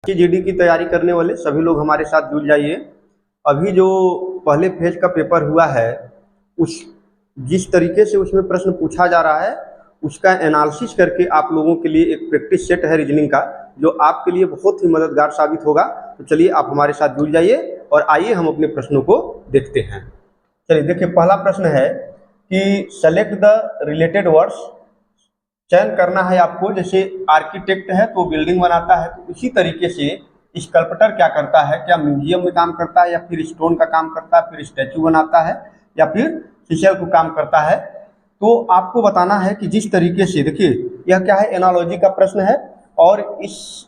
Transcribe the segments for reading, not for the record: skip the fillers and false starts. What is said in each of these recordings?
GD की तैयारी करने वाले सभी लोग हमारे साथ जुड़ जाइए। अभी जो पहले फेज का पेपर हुआ है, उस जिस तरीके से उसमें प्रश्न पूछा जा रहा है उसका एनालिसिस करके आप लोगों के लिए एक प्रैक्टिस सेट है रीजनिंग का, जो आपके लिए बहुत ही मददगार साबित होगा। तो चलिए आप हमारे साथ जुड़ जाइए और आइए हम अपने प्रश्नों को देखते हैं। चलिए देखिए, पहला प्रश्न है कि सेलेक्ट द रिलेटेड वर्ड्स। चयन करना है आपको। जैसे आर्किटेक्ट है तो बिल्डिंग बनाता है, तो उसी तरीके से स्कल्पटर क्या करता है, क्या म्यूजियम में काम करता है या फिर स्टोन का काम करता है, फिर स्टैचू बनाता है या फिर सीसल को काम करता है। तो आपको बताना है कि जिस तरीके से, देखिए यह क्या है, एनालॉजी का प्रश्न है और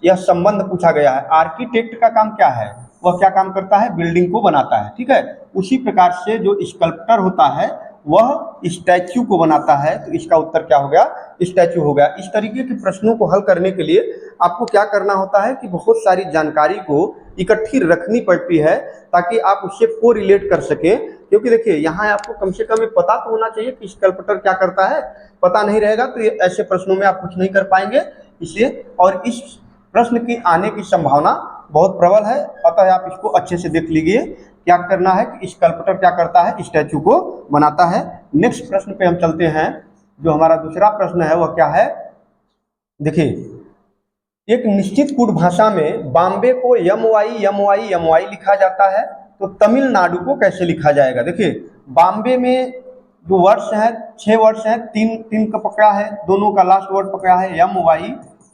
यह संबंध पूछा गया है। आर्किटेक्ट का काम क्या है, वह क्या काम करता है, बिल्डिंग को बनाता है, ठीक है। उसी प्रकार से जो स्कल्पटर होता है वह स्टैच्यू को बनाता है, तो इसका उत्तर क्या हो गया, स्टैच्यू हो गया। इस तरीके के प्रश्नों को हल करने के लिए आपको क्या करना होता है कि बहुत सारी जानकारी को इकट्ठी रखनी पड़ती है ताकि आप उससे को रिलेट कर सकें। क्योंकि देखिए यहाँ आपको कम से कम पता तो होना चाहिए कि स्कल्पटर क्या करता है। पता नहीं रहेगा तो ऐसे प्रश्नों में आप कुछ नहीं कर पाएंगे। इसलिए और इस प्रश्न की आने की संभावना बहुत प्रबल है, अतः आप इसको अच्छे से देख लीजिए। क्या करना है कि स्कल्पटर क्या करता है, स्टैचू को बनाता है। नेक्स्ट प्रश्न पे हम चलते हैं। जो हमारा दूसरा प्रश्न है वह क्या है, देखिए एक निश्चित कूट भाषा में बॉम्बे को MY लिखा जाता है, तो तमिलनाडु को कैसे लिखा जाएगा। देखिए बॉम्बे में जो वर्ड्स हैं 6 वर्ड्स हैं, तीन का पकड़ा है, दोनों का लास्ट वर्ड पकड़ा है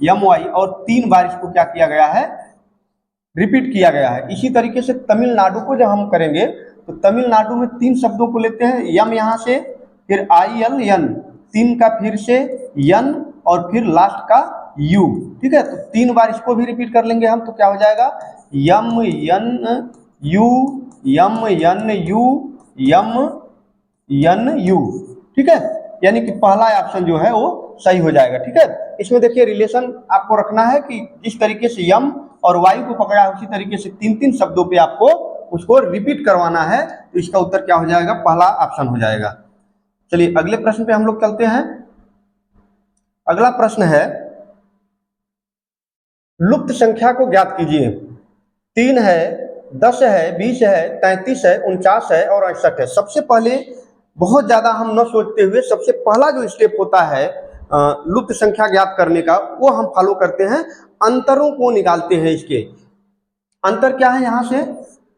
MY और 3 बार इसको क्या किया गया है, रिपीट किया गया है। इसी तरीके से तमिलनाडु को जब हम करेंगे तो तमिलनाडु में 3 शब्दों को लेते हैं, यम यहाँ से, फिर ILN, 3 का फिर से यन और फिर लास्ट का यू, ठीक है। तो 3 बार इसको भी रिपीट कर लेंगे हम, तो क्या हो जाएगा, M N U, M N U, M N U, ठीक है। यानी कि पहला ऑप्शन जो है वो सही हो जाएगा, ठीक है। इसमें देखिए रिलेशन आपको रखना है कि जिस तरीके से यम और वायु को पकड़ा है उसी तरीके से 3 शब्दों पे आपको उसको रिपीट करवाना है। तो इसका उत्तर क्या हो जाएगा, पहला ऑप्शन हो जाएगा। चलिए अगले प्रश्न पे हम लोग चलते हैं। अगला प्रश्न है, लुप्त संख्या को ज्ञात कीजिए। 3 है, 10 है, 20 है, 33 है, 49 है और 68 है। सबसे पहले बहुत ज्यादा हम न सोचते हुए सबसे पहला जो स्टेप होता है लुप्त संख्या ज्ञात करने का, वो हम फॉलो करते हैं, अंतरों को निकालते हैं। इसके अंतर क्या है, यहाँ से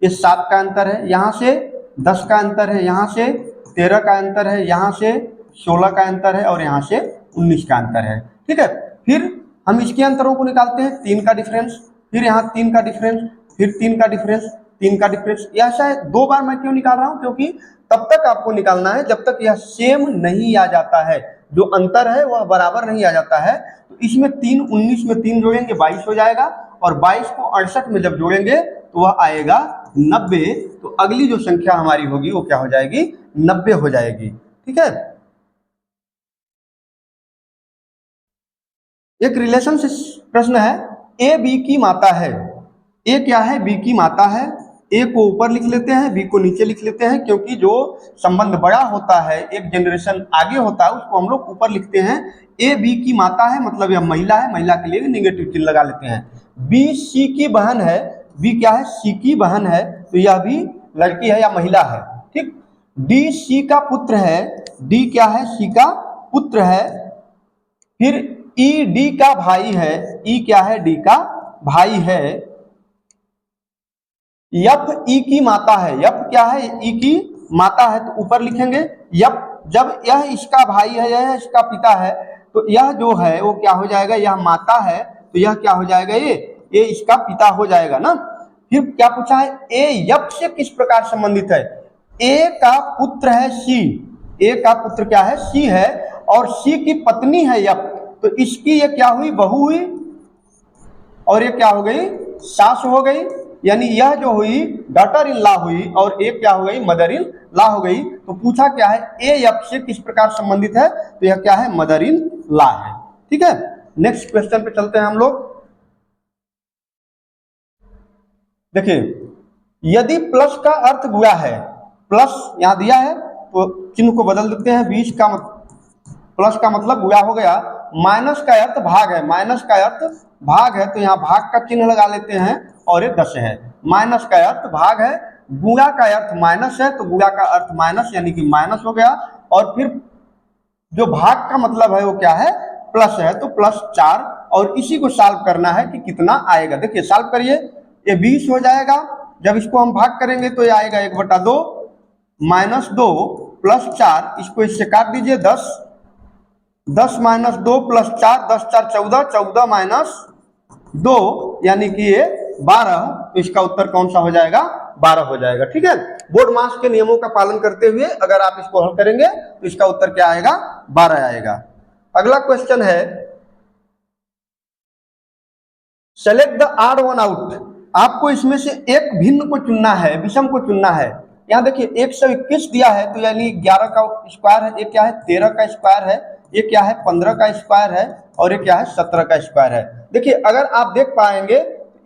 ये 7 का अंतर है, यहाँ से 10 का अंतर है, यहाँ से 13 का अंतर है, यहाँ से 16 का अंतर है और यहाँ से 19 का अंतर है, ठीक है। फिर हम इसके अंतरों को निकालते हैं, 3 का डिफरेंस, फिर यहाँ 3 का डिफरेंस, फिर 3 का डिफरेंस, 3 का डिफरेंस। ऐसा है 2 बार मैं क्यों निकाल रहा हूँ, क्योंकि तब तक आपको निकालना है जब तक यह सेम नहीं आ जाता है, जो अंतर है वह बराबर नहीं आ जाता है। तो इसमें 3, 19 में 3 जोड़ेंगे 22 हो जाएगा और 22 को 68 में जब जोड़ेंगे तो वह आएगा 90। तो अगली जो संख्या हमारी होगी वो क्या हो जाएगी, 90 हो जाएगी, ठीक है। एक रिलेशन से प्रश्न है, ए बी की माता है। ए क्या है, बी की माता है। ए को ऊपर लिख लेते हैं, बी को नीचे लिख लेते हैं, क्योंकि जो संबंध बड़ा होता है, एक जनरेशन आगे होता है, उसको हम लोग ऊपर लिखते हैं। ए बी की माता है मतलब यह महिला है, महिला के लिए नेगेटिव चिन्ह लगा लेते हैं। बी सी की बहन है, बी क्या है, सी की बहन है, तो यह भी लड़की है या महिला है, ठीक। डी सी का पुत्र है, डी क्या है, सी का पुत्र है। फिर ई डी का भाई है, ई क्या है, डी का भाई है। यफ ई की माता है, यफ क्या है, ई की माता है, तो ऊपर लिखेंगे यफ। जब यह इसका भाई है, यह इसका पिता है, तो यह जो है वो क्या हो जाएगा, यह माता है, तो यह क्या हो जाएगा, ये इसका पिता हो जाएगा ना। फिर क्या पूछा है, ए यफ से किस प्रकार संबंधित है। ए का पुत्र है सी, ए का पुत्र क्या है, सी है, और सी की पत्नी है यफ, तो इसकी ये क्या हुई, बहू हुई, और ये क्या हो गई, सास हो गई। यानी यह जो हुई डॉटर इन लॉ हुई और एक क्या हो गई, मदर इन लॉ हो गई। तो पूछा क्या है, ए एफ से किस प्रकार संबंधित है, तो यह क्या है, मदर इन लॉ है, ठीक है। नेक्स्ट क्वेश्चन पे चलते हैं हम लोग। देखिए यदि प्लस का अर्थ बुरा है, प्लस यहां दिया है तो चिन्ह को बदल देते हैं, 20 का प्लस का मतलब बुरा हो गया। माइनस का अर्थ भाग है, माइनस का अर्थ भाग है तो यहाँ भाग का चिन्ह लगा लेते हैं और ये 10 है। माइनस का अर्थ भाग है, गुणा का अर्थ माइनस है तो गुणा का अर्थ माइनस यानी कि माइनस हो गया। और फिर जो भाग का मतलब है वो क्या है, प्लस है तो +4। और इसी को सॉल्व करना है कि कितना आएगा। देखिए सॉल्व करिए, ये 20 हो जाएगा। जब इसको हम भाग करेंगे तो ये आएगा 1/2 -2 +4, इसको इससे काट दीजिए 10, 10 - 2 +4, 10 4 14, 14 - 2 यानी कि ये 12। तो इसका उत्तर कौन सा हो जाएगा, 12 हो जाएगा। ठीक है, बोर्ड मास के नियमों का पालन करते हुए अगर आप इसको हल करेंगे तो इसका उत्तर क्या आएगा, 12 आएगा। अगला क्वेश्चन है, select the odd one out. आपको इसमें से एक भिन्न को चुनना है, विषम को चुनना है। यहाँ देखिए 121 दिया है तो यानी 11 का स्क्वायर है, ये क्या है 13 का स्क्वायर है, ये क्या है 15 का स्क्वायर है, और ये क्या है 17 का स्क्वायर है। देखिए अगर आप देख पाएंगे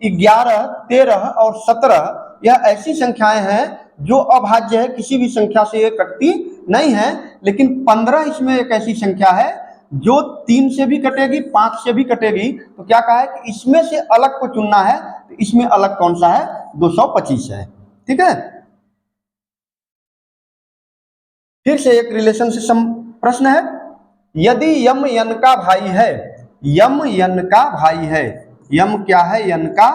11, 13 और 17 यह ऐसी संख्याएं हैं जो अभाज्य है, किसी भी संख्या से ये कटती नहीं है। लेकिन 15 इसमें एक ऐसी संख्या है जो 3 से भी कटेगी, 5 से भी कटेगी। तो क्या कहा है कि इसमें से अलग को चुनना है, तो इसमें अलग कौन सा है, 225 है। ठीक है, फिर से एक रिलेशन से प्रश्न है, यदि यम यन का भाई है, यम यन का भाई है, यम क्या है, यन का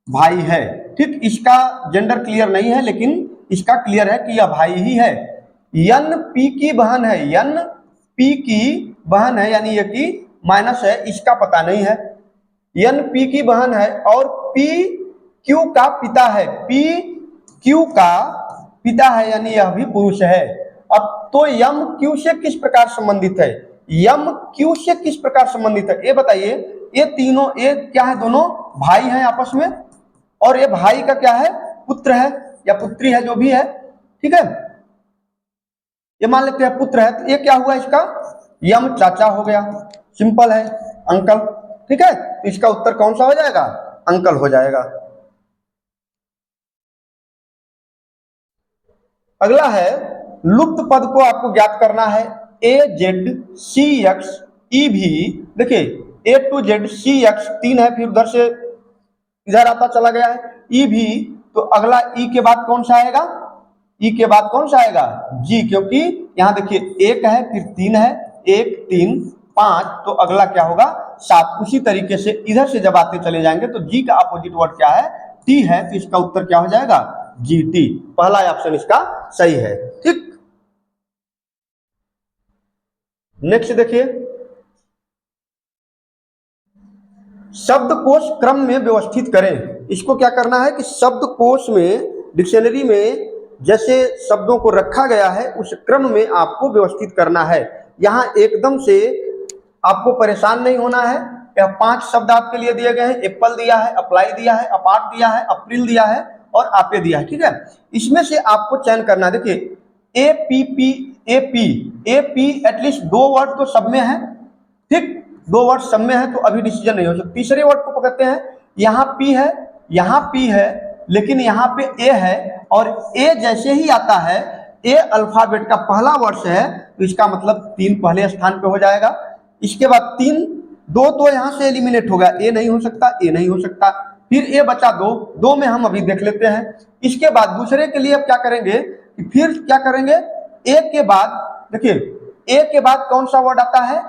भाई है। ठीक, इसका जेंडर क्लियर नहीं है लेकिन इसका क्लियर है कि यह भाई ही है। यन पी की बहन है, यन पी की बहन है यानी ये की माइनस है, इसका पता नहीं है। यन पी की बहन है और पी क्यू का पिता है, पी क्यू का पिता है यानी यह भी पुरुष है। अब तो यम क्यू से किस प्रकार संबंधित है, यम क्यू से किस प्रकार संबंधित है ये बताइए। ये तीनों, ये क्या है, दोनों भाई हैं आपस में, और ये भाई का क्या है, पुत्र है या पुत्री है, जो भी है। ठीक है, ये मान लेते हैं पुत्र है, तो ये क्या हुआ, इसका यम चाचा हो गया, सिंपल है, अंकल। ठीक है, तो इसका उत्तर कौन सा हो जाएगा, अंकल हो जाएगा। अगला है, लुप्त पद को आपको ज्ञात करना है। AZCX EV, देखिए A to Z CX 3 है, फिर उधर से इधर आता चला गया है EV, तो अगला E के बाद कौन सा आएगा, E के बाद कौन सा आएगा, G, क्योंकि यहाँ देखिए 1 है फिर 3 है, 1 3 5, तो अगला क्या होगा 7। उसी तरीके से इधर से जब आते चले जाएंगे तो G का अपोजिट वर्ड क्या है, T है, तो इसका उत्तर क्या हो जाएगा, GT। पहला ऑप्शन इसका सही है। ठीक, नेक्स्ट देखिए, शब्दकोश क्रम में व्यवस्थित करें। इसको क्या करना है कि शब्दकोश में, डिक्शनरी में जैसे शब्दों को रखा गया है उस क्रम में आपको व्यवस्थित करना है। यहाँ एकदम से आपको परेशान नहीं होना है। यह 5 शब्द आपके लिए दिए गए हैं, एप्पल दिया है, अप्लाई दिया है, अपार्ट दिया है, अप्रैल दिया है और आपे दिया है। ठीक है, इसमें से आपको चयन करना है। देखिए APP AP AP at least 2 word तो सब में है। ठीक, 2 वर्ड सब में है तो अभी डिसीजन नहीं हो सकता। तीसरे वर्ड को पकड़ते हैं, यहाँ P है, यहाँ P है, लेकिन यहाँ पे A है, और A जैसे ही आता है, A अल्फाबेट का पहला वर्ड है, तो इसका मतलब 3 पहले स्थान पे हो जाएगा। इसके बाद 3, 2 तो यहाँ से एलिमिनेट हो गया, A नहीं हो सकता, A नहीं हो सकता, फिर A बचा 2, 2 में हम अभी देख लेते हैं। इसके बाद दूसरे के लिए अब क्या करेंगे, फिर क्या करेंगे, A के बाद देखिए A के बाद कौन सा वर्ड आता है,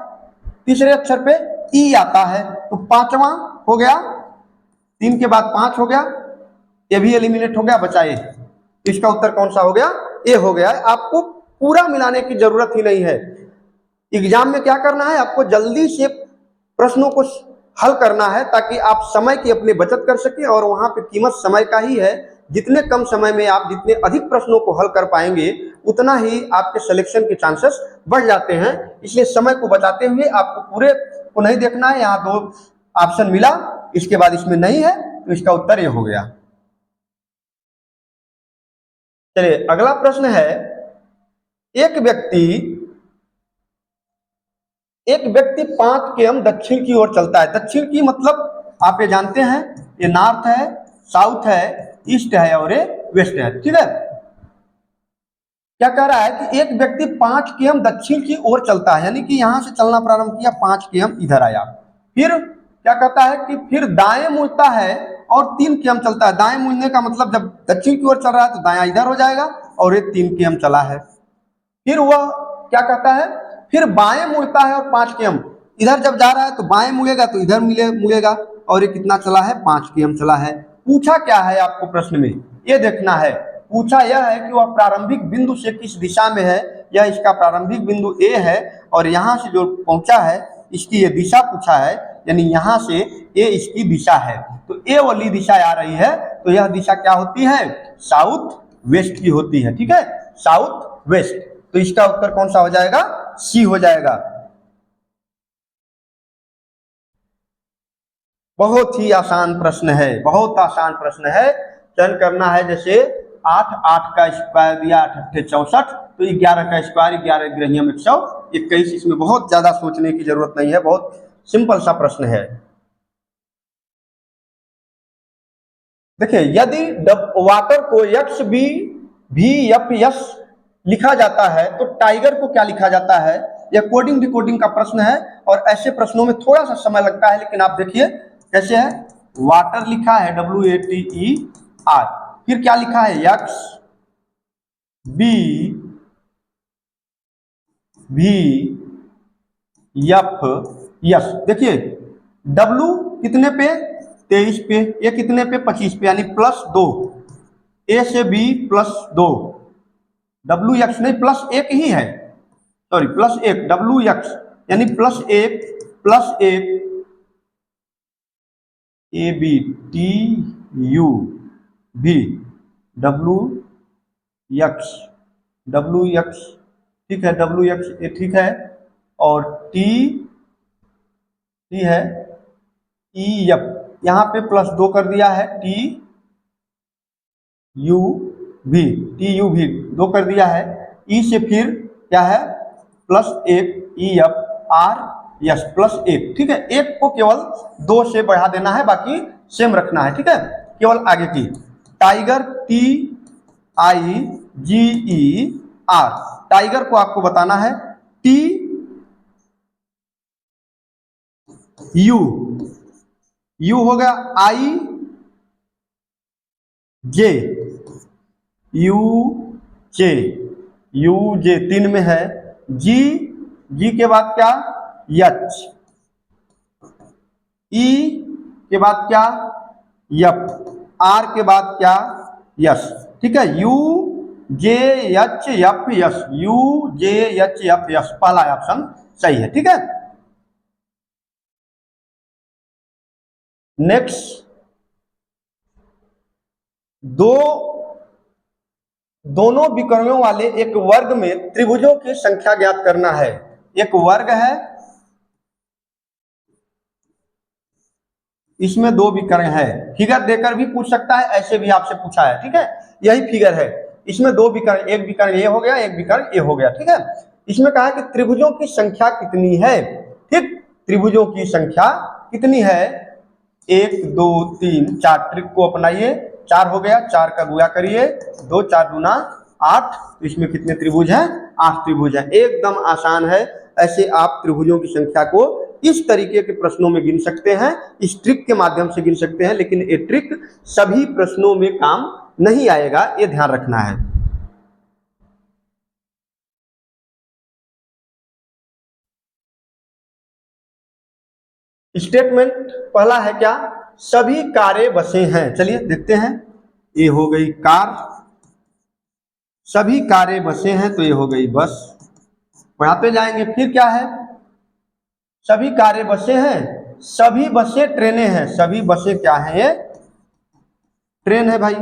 तीसरे अक्षर पे E आता है, तो 5वां हो गया, 3 के बाद 5 हो गया, ये भी एलिमिनेट हो गया, बचा A। इसका उत्तर कौन सा हो गया, A हो गया। आपको पूरा मिलाने की जरूरत ही नहीं है। एग्जाम में क्या करना है, आपको जल्दी से प्रश्नों को हल करना है ताकि आप समय की अपनी बचत कर सके, और वहां पे कीमत समय का ही है। जितने कम समय में आप जितने अधिक प्रश्नों को हल कर पाएंगे उतना ही आपके सिलेक्शन के चांसेस बढ़ जाते हैं। इसलिए समय को बचाते हुए आपको पूरे को नहीं देखना है। यहाँ 2 ऑप्शन मिला, इसके बाद इसमें नहीं है, तो इसका उत्तर ये हो गया। चलिए अगला प्रश्न है, एक व्यक्ति 5 km दक्षिण की ओर चलता है। दक्षिण की मतलब आप ये जानते हैं, ये नॉर्थ है, साउथ है, ईस्ट है और ये वेस्ट है। ठीक है, क्या कह रहा है कि एक व्यक्ति 5 km दक्षिण की ओर चलता है, यानी कि यहां से चलना प्रारंभ किया, 5 km इधर आया, फिर क्या कहता है कि फिर दाएं मुड़ता है और 3 km चलता है। दाएं मुड़ने का मतलब जब दक्षिण की ओर चल रहा है तो दायां इधर हो जाएगा और ये 3 km चला है। फिर वह क्या कहता है, फिर बाएं मुड़ता है और 5 km, इधर जब जा रहा है तो बाएं मुड़ेगा तो इधर मुड़ेगा और ये कितना चला है, 5 km चला है। पूछा क्या है आपको प्रश्न में, ये देखना है। पूछा यह है कि वह प्रारंभिक बिंदु से किस दिशा में है। यह इसका प्रारंभिक बिंदु ए है और यहाँ से जो पहुंचा है इसकी ये दिशा पूछा है, यानी यहाँ से ए इसकी दिशा है। तो ए वाली दिशा आ रही है तो यह दिशा क्या होती है, साउथ वेस्ट की होती है। ठीक है, साउथ वेस्ट। तो इसका उत्तर कौन सा हो जाएगा, सी हो जाएगा। बहुत ही आसान प्रश्न है, बहुत आसान प्रश्न है। चयन करना है, जैसे 8 8 का स्क्वायर दिया 8 8 64, तो 11 का स्क्वायर 11 ग्रहियम 121। इसमें बहुत ज्यादा सोचने की जरूरत नहीं है, बहुत सिंपल सा प्रश्न है। देखिए, यदि वाटर को X B V F S लिखा जाता है तो टाइगर को क्या लिखा जाता है। यह कोडिंग डिकोडिंग का प्रश्न है और ऐसे प्रश्नों में थोड़ा सा समय लगता है, लेकिन आप देखिए कैसे है। वाटर लिखा है WATER, फिर क्या लिखा है, X B V F S. देखिए W कितने पे, 23 पे, ये कितने पे, 25 पे, यानी +2, ए से बी +2, WX नहीं +1 ही है, सॉरी +1 WX, यानी +1 ABTU WX ठीक है, WX ये ठीक है, और T है EF, यहाँ पे +2 कर दिया है, TUV 2 कर दिया है। E से फिर क्या है, +1 EFRS +1। ठीक है, एक को केवल 2 से बढ़ा देना है, बाकी सेम रखना है। ठीक है, केवल आगे की टाइगर TIGER, टाइगर को आपको बताना है TU हो गया, UJ 3 में है, G के बाद क्या, H, E के बाद क्या, F, R के बाद क्या, S। ठीक है, UJHFS पहला ऑप्शन सही है। ठीक है, नेक्स्ट, दोनों विकर्णों वाले एक वर्ग में त्रिभुजों की संख्या ज्ञात करना है। एक वर्ग है, इसमें 2 विकर्ण है, फिगर देकर भी पूछ सकता है, ऐसे भी आपसे पूछा है। ठीक है, यही फिगर है, इसमें 2 विकर्ण, एक विकर्ण ये हो गया, एक विकर्ण ये हो गया। ठीक है, इसमें कहा कि त्रिभुजों की संख्या कितनी है। ठीक, त्रिभुजों की संख्या कितनी है, 1 2 3 4, ट्रिक को अपनाइए, 4 हो गया, 4 का गुणा करिए, 2 4 दूना 8, तो इसमें कितने त्रिभुज हैं, 8 त्रिभुज हैं। एकदम आसान है, ऐसे आप त्रिभुजों की संख्या को इस तरीके के प्रश्नों में गिन सकते हैं, इस ट्रिक के माध्यम से गिन सकते हैं, लेकिन ये ट्रिक सभी प्रश्नों में काम नहीं आएगा, ये ध्यान रखना है। स्टेटमेंट पहला है क्या, सभी कारें बसें हैं। चलिए देखते हैं, ये हो गई कार, सभी कारें बसें हैं, तो ये हो गई बस। बढ़ाते जाएंगे, फिर क्या है, सभी कारें बसें हैं, सभी बसें ट्रेनें हैं। सभी बसें क्या हैं, ये ट्रेन है भाई।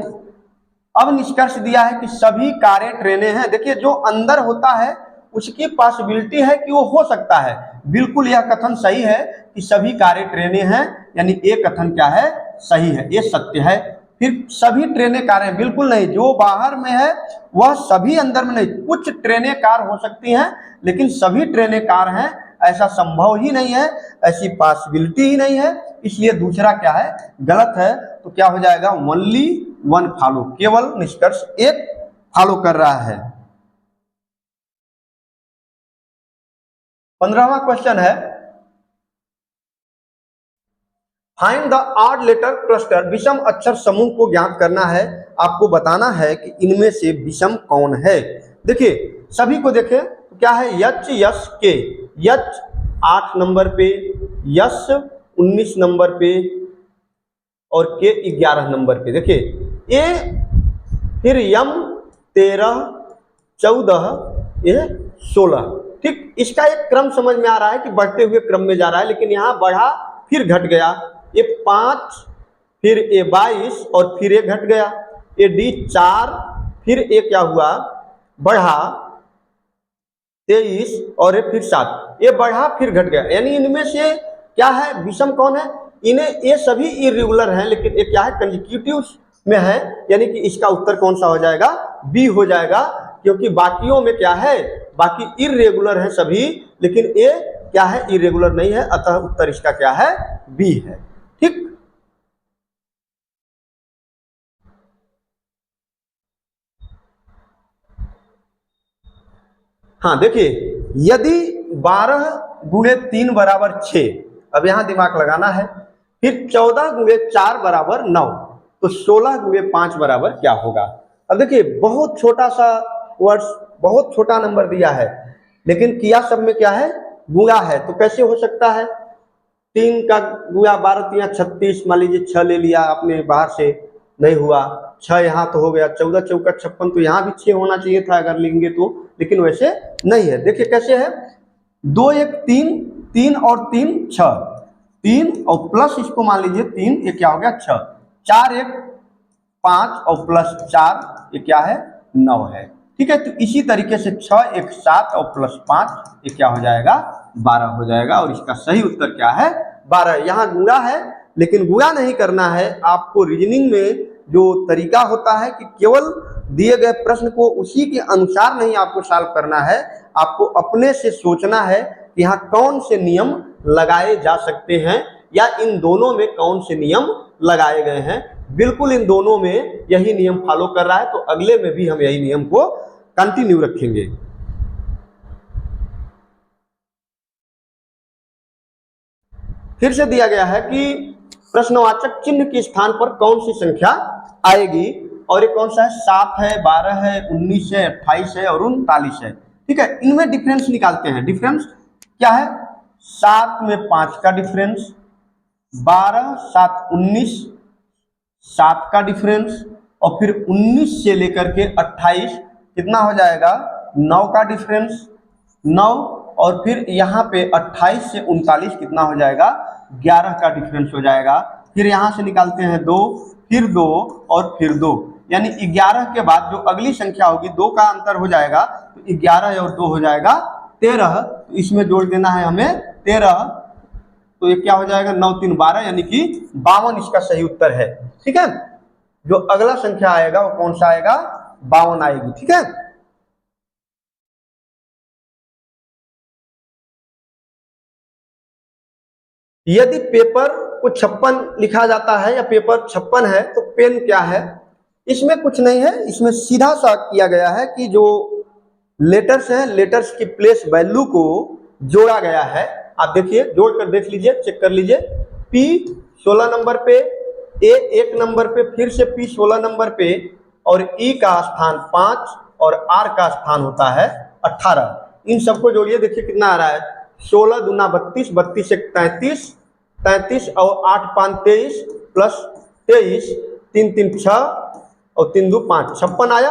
अब निष्कर्ष दिया है कि सभी कारें ट्रेनें हैं। देखिए, जो अंदर होता है उसकी पॉसिबिलिटी है कि वो हो सकता है, बिल्कुल यह कथन सही है कि सभी कारें ट्रेनें हैं, यानी ये कथन क्या है, सही है, ये सत्य है। फिर सभी ट्रेनें कारें, बिल्कुल नहीं, जो बाहर में है वह सभी अंदर में नहीं, कुछ ट्रेनें कार हो सकती हैं, लेकिन सभी ट्रेनें कार हैं ऐसा संभव ही नहीं है, ऐसी पॉसिबिलिटी ही नहीं है, इसलिए दूसरा क्या है, गलत है। तो क्या हो जाएगा, ओनली 1 फॉलो, केवल निष्कर्ष 1 फॉलो कर रहा है। 15वां क्वेश्चन है, find the odd letter cluster, विषम अक्षर समूह को ज्ञात करना है। आपको बताना है कि इनमें से विषम कौन है। देखिए सभी को देखें तो क्या है, यच यस के, यच 8 नंबर पे, यस 19 नंबर पे और के 11 नंबर पे। देखिए ए, फिर यम 13, 14, ये 16। ठीक, इसका एक क्रम समझ में आ रहा है कि बढ़ते हुए क्रम में जा रहा है, लेकिन यहाँ बढ़ा फिर घट गया। ये 5, फिर ये 22 और फिर ये घट गया। ये डी 4, फिर ये क्या हुआ, बढ़ा 23 और ये फिर 7, ये बढ़ा फिर घट गया। यानी इनमें से क्या है, विषम कौन है, इन्हें ये सभी इरेगुलर हैं, लेकिन ये क्या है, कंसेक्यूटिव में है। यानी कि इसका उत्तर कौन सा हो जाएगा, बी हो जाएगा, क्योंकि बाकियों में क्या है, बाकी इरेगुलर है सभी, लेकिन ये क्या है, इरेगुलर नहीं है, अतः उत्तर इसका क्या है, बी है। ठीक, हाँ देखिए, यदि 12 गुणे 3 बराबर 6, अब यहां दिमाग लगाना है, फिर 14 गुणे 4 बराबर 9, तो 16 गुणे 5 बराबर क्या होगा। अब देखिए बहुत छोटा सा वर्ड्स, बहुत छोटा नंबर दिया है, लेकिन किया सब में क्या है, गुणा है, तो कैसे हो सकता है, 3 का गुणा 12 3 36, मान लीजिए 6 ले लिया आपने बाहर से, नहीं हुआ, 6 यहाँ तो हो गया, 14 चौका 56, तो यहाँ भी 6 होना चाहिए था अगर लेंगे तो, लेकिन वैसे नहीं है। देखिए कैसे है, 2 1 3, 3 और 3 6, 3 और प्लस इसको मान लीजिए 3, ये क्या हो गया 6, 4 1 5 और प्लस 4, ये क्या है 9 है। ठीक है, तो इसी तरीके से 6 1 7 और प्लस 5, ये क्या हो जाएगा 12 हो जाएगा, और इसका सही उत्तर क्या है 12। यहाँ गुणा है, लेकिन गुणा नहीं करना है आपको। रीजनिंग में जो तरीका होता है कि केवल दिए गए प्रश्न को उसी के अनुसार नहीं आपको सॉल्व करना है, आपको अपने से सोचना है कि यहाँ कौन से नियम लगाए जा सकते हैं, या इन दोनों में कौन से नियम लगाए गए हैं। बिल्कुल इन दोनों में यही नियम फॉलो कर रहा है, तो अगले में भी हम यही नियम को कंटिन्यू रखेंगे। फिर से दिया गया है कि प्रश्नवाचक चिन्ह के स्थान पर कौन सी संख्या आएगी, और ये कौन सा है, 7 है, 12 है, 19 है, 28 है और 39 है। ठीक है, इनमें डिफरेंस निकालते हैं। डिफरेंस क्या है, 7 में 5 का डिफरेंस, 12 7 19, 7 का डिफरेंस, और फिर 19 से लेकर के 28 कितना हो जाएगा, 9 का डिफरेंस, 9, और फिर यहाँ पे 28 से 39 कितना हो जाएगा, 11 का डिफरेंस हो जाएगा। फिर यहाँ से निकालते हैं 2, फिर 2 और फिर 2, यानी 11 के बाद जो अगली संख्या होगी 2 का अंतर हो जाएगा, तो 11 और 2 हो जाएगा 13, तो इसमें जोड़ देना है हमें 13, तो ये क्या हो जाएगा 9 3 12, यानी कि 52 इसका सही उत्तर है। ठीक है, जो अगला संख्या आएगा वो कौन सा आएगा, 52 आएगी। ठीक है, यदि पेपर को 56 लिखा जाता है या पेपर 56 है, तो पेन क्या है, इसमें कुछ नहीं है, इसमें सीधा सा किया गया है कि जो लेटर्स हैं, लेटर्स की प्लेस वैल्यू को जोड़ा गया है। आप देखिए, जोड़ कर देख लीजिए, चेक कर लीजिए, P 16 नंबर पे, A 1 नंबर पे, फिर से P 16 नंबर पे, और E का स्थान 5 और R का स्थान होता है 18। इन सबको जोड़िए, देखिए कितना आ रहा है, 16 दूना 32, 32 एक 33, 33 और 8 5 23 प्लस 23, 3 3 6 और 3 2 5, 56 आया,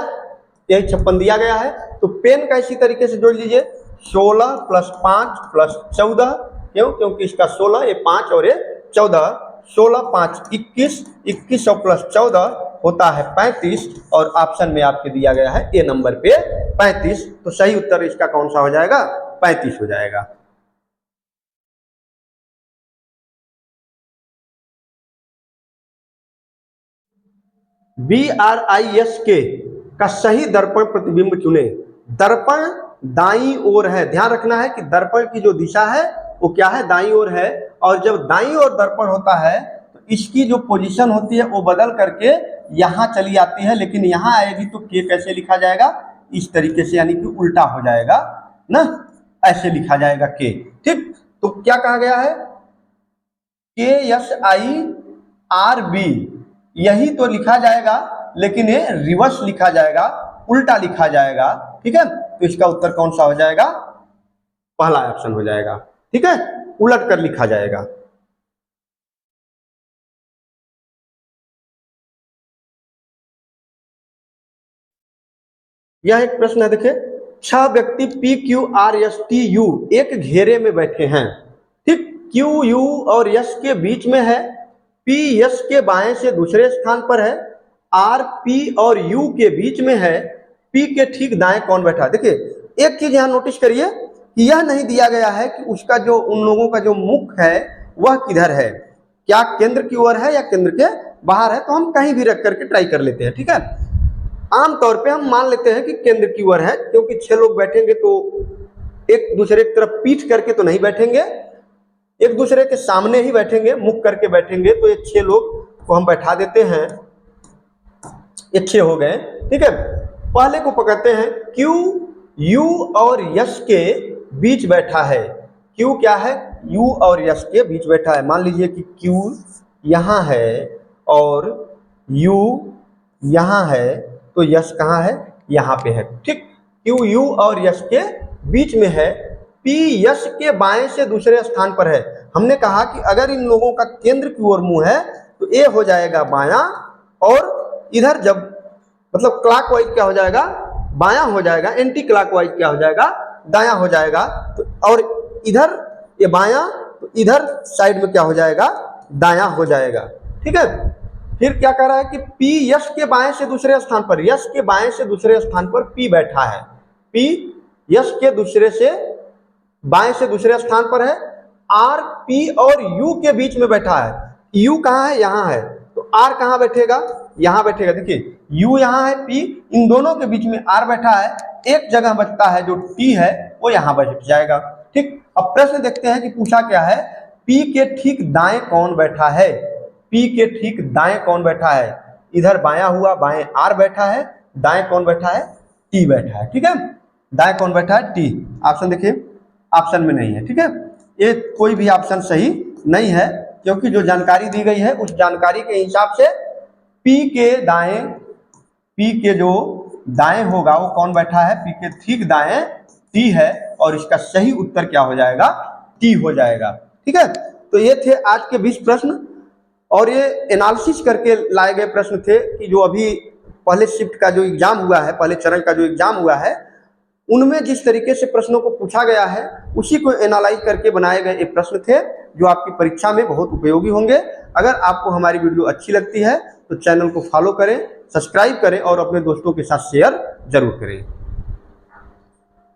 यही 56 दिया गया है। तो पेन का इसी तरीके से जोड़ लीजिए, 16 प्लस 5 प्लस 14, क्यों, क्योंकि इसका 16, ये 5 और ये 14, 16 5 21, 21 और प्लस 14 होता है 35, और ऑप्शन में आपके दिया गया है ए नंबर पे 35, तो सही उत्तर इसका कौन सा हो जाएगा, 35 हो जाएगा। BRISK का सही दर्पण प्रतिबिंब चुने। दर्पण दाई ओर है, ध्यान रखना है कि दर्पण की जो दिशा है वो क्या है, दाई ओर है, और जब दाई ओर दर्पण होता है तो इसकी जो पोजीशन होती है वो बदल करके यहाँ चली आती है, लेकिन यहाँ आएगी तो के कैसे लिखा जाएगा, इस तरीके से, यानी कि उल्टा हो जाएगा ना, ऐसे लिखा जाएगा के। ठीक, तो क्या कहा गया है, KSIRB यही तो लिखा जाएगा, लेकिन ये रिवर्स लिखा जाएगा, उल्टा लिखा जाएगा। ठीक है, तो इसका उत्तर कौन सा हो जाएगा? पहला ऑप्शन हो जाएगा। ठीक है, उलट कर लिखा जाएगा। यह एक प्रश्न है, देखिए 6 व्यक्ति PQRSTU एक घेरे में बैठे हैं। ठीक, QU और S के बीच में है, P S के बाएं से दूसरे स्थान पर है, R P और U के बीच में है, P के ठीक दाएं कौन बैठा है। देखिए एक चीज यहाँ नोटिस करिए कि यह नहीं दिया गया है कि उसका जो उन लोगों का जो मुख है वह किधर है, क्या केंद्र की ओर है या केंद्र के बाहर है। तो हम कहीं भी रख करके ट्राई कर लेते हैं। ठीक है, आमतौर पे हम मान लेते हैं कि केंद्र की ओर है, क्योंकि 6 लोग बैठेंगे तो एक दूसरे की तरफ पीठ करके तो नहीं बैठेंगे, एक दूसरे के सामने ही बैठेंगे, मुख करके बैठेंगे। तो ये 6 लोग को हम बैठा देते हैं, ये 6 हो गए। ठीक है, पहले को पकड़ते हैं, Q U और S के बीच बैठा है। Q क्या है? U और S के बीच बैठा है। मान लीजिए कि Q यहाँ है और U यहाँ है, तो यश कहाँ है? यहाँ पे है। ठीक, Q U और यश के बीच में है, P यश के बाएं से दूसरे स्थान पर है। हमने कहा कि अगर इन लोगों का केंद्र की ओर मुंह है तो A हो जाएगा बायां, और इधर जब मतलब क्लॉकवाइज क्या हो जाएगा? बायां हो जाएगा, एंटी क्लॉकवाइज क्या हो जाएगा? दायां हो जाएगा। तो और इधर ये बायां, तो इधर साइड में क्या हो जाएगा? दायां हो जाएगा। ठीक है, फिर क्या कह रहा है कि P यश के बाएं से दूसरे स्थान पर, यश के बाएं से दूसरे स्थान पर P बैठा है। P यश के दूसरे से बाएं से दूसरे स्थान पर है, R P और U के बीच में बैठा है। U कहाँ है? यहाँ है। तो R कहाँ बैठेगा? यहाँ बैठेगा। देखिए U यहाँ है, P इन दोनों के बीच में R बैठा है, एक जगह बचता है जो T है वो यहाँ बैठ जाएगा। ठीक, अब प्रश्न देखते हैं कि पूछा क्या है। P के ठीक दाएं कौन बैठा है? P के ठीक दाएं कौन बैठा है? इधर बायां हुआ, बाएं R बैठा है, दाएं कौन बैठा है? T बैठा है। ठीक है, दाएं कौन बैठा है? T। ऑप्शन देखिए, ऑप्शन में नहीं है। ठीक है, ये कोई भी ऑप्शन सही नहीं है, क्योंकि जो जानकारी दी गई है उस जानकारी के हिसाब से P के दाएं, P के जो दाएं होगा वो कौन बैठा है? P के ठीक दाएं T है, और इसका सही उत्तर क्या हो जाएगा? T हो जाएगा। ठीक है, तो ये थे आज के 20 प्रश्न, और ये एनालिसिस करके लाए गए प्रश्न थे कि जो अभी पहले शिफ्ट का जो एग्जाम हुआ है, पहले चरण का जो एग्जाम हुआ है, उनमें जिस तरीके से प्रश्नों को पूछा गया है उसी को एनालाइज करके बनाए गए ये प्रश्न थे, जो आपकी परीक्षा में बहुत उपयोगी होंगे। अगर आपको हमारी वीडियो अच्छी लगती है तो चैनल को फॉलो करें, सब्सक्राइब करें और अपने दोस्तों के साथ शेयर जरूर करें।